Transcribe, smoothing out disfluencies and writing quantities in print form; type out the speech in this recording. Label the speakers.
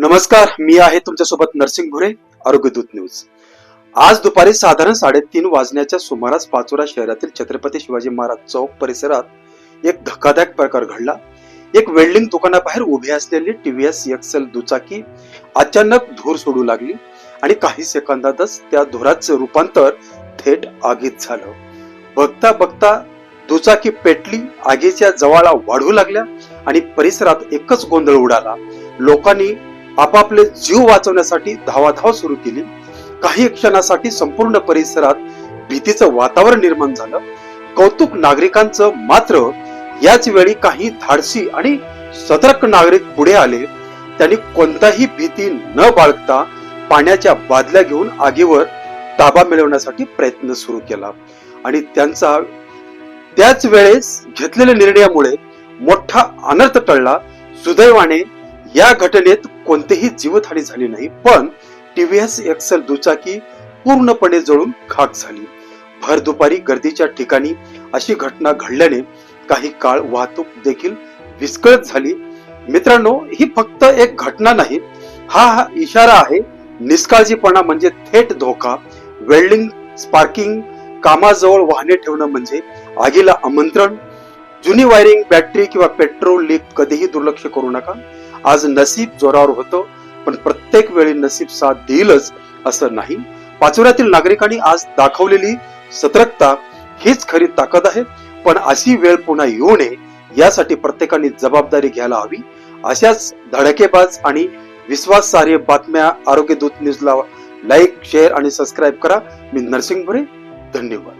Speaker 1: नमस्कार, मी आहे तुमच्यासोबत नरसिंग भुरे, आरोग्य दूत न्यूज. आज दुपारी साधारण 3:30 वाजण्याच्या सुमारास पाचोरा शहरातील छत्रपती शिवाजी महाराज चौक परिसरात एक धक्कादायक प्रकार घडला. एक वेल्डिंग दुकानाबाहेर उभी असलेली टीव्हीएस एक्सेल दुचाकी अचानक धूर सोडू लागली आणि काही सेकंदातच त्या धुराचे रूपांतर थेट आगीत झालं. बघता बघता दुचाकी पेटली, आगीच्या ज्वाळा वाढू लागल्या आणि परिसरात एकच गोंधळ उडाला. लोकांनी आपापले जीव वाचवण्यासाठी धावाधाव सुरू केली. काही क्षणासाठी संपूर्ण परिसरात भीतीचं वातावरण निर्माण झालं. कौतुक नागरिकांचं मात्र याच वेळी काही धाडसी आणि सतर्क नागरिक पुढे आले. त्यांनी कोणताही भीती न बाळगता पाण्याच्या बादल्या घेऊन आगीवर ताबा मिळवण्यासाठी प्रयत्न सुरू केला आणि त्यांचा त्याच वेळेस घेतलेल्या निर्णयामुळे मोठा अनर्थ टळला. सुदैवाने या घटनेत कोणतीही जीवितहानी झाली नाही, पण टीव्हीएस एक्सेल दुचाकी पूर्णपणे जळून खाक झाली. भर दुपारी गर्दीच्या ठिकाणी अशी घटना घडल्याने काही काळ वाहतूक देखील विस्कळीत झाली. मित्रांनो, ही फक्त एक घटना नाही, हा इशारा आहे. निष्काळजीपणा म्हणजे थेट धोका. वेल्डिंग स्पार्किंग कामाजवळ वाहने ठेवणं म्हणजे आगीला आमंत्रण. जुनी वायरिंग, बॅटरी किंवा पेट्रोल लीक कधीही दुर्लक्ष करू नका. आज नसीब जोरावर होतं, पण प्रत्येक वेळी नसीब साथ देईलच असं नाही. पाचोऱ्यातील नागरिकांनी आज दाखवलेली सतर्कता हीच खरी ताकद आहे. पण अशी वेळ पुन्हा येऊ नये यासाठी प्रत्येकाने जबाबदारी घ्यायला हवी. अशाच धडकेबाज आणि विश्वासार्ह बातम्या आरोग्य दूत न्यूजला लाईक, शेअर आणि सबस्क्राईब करा. मी नरसिंग भुरे, धन्यवाद.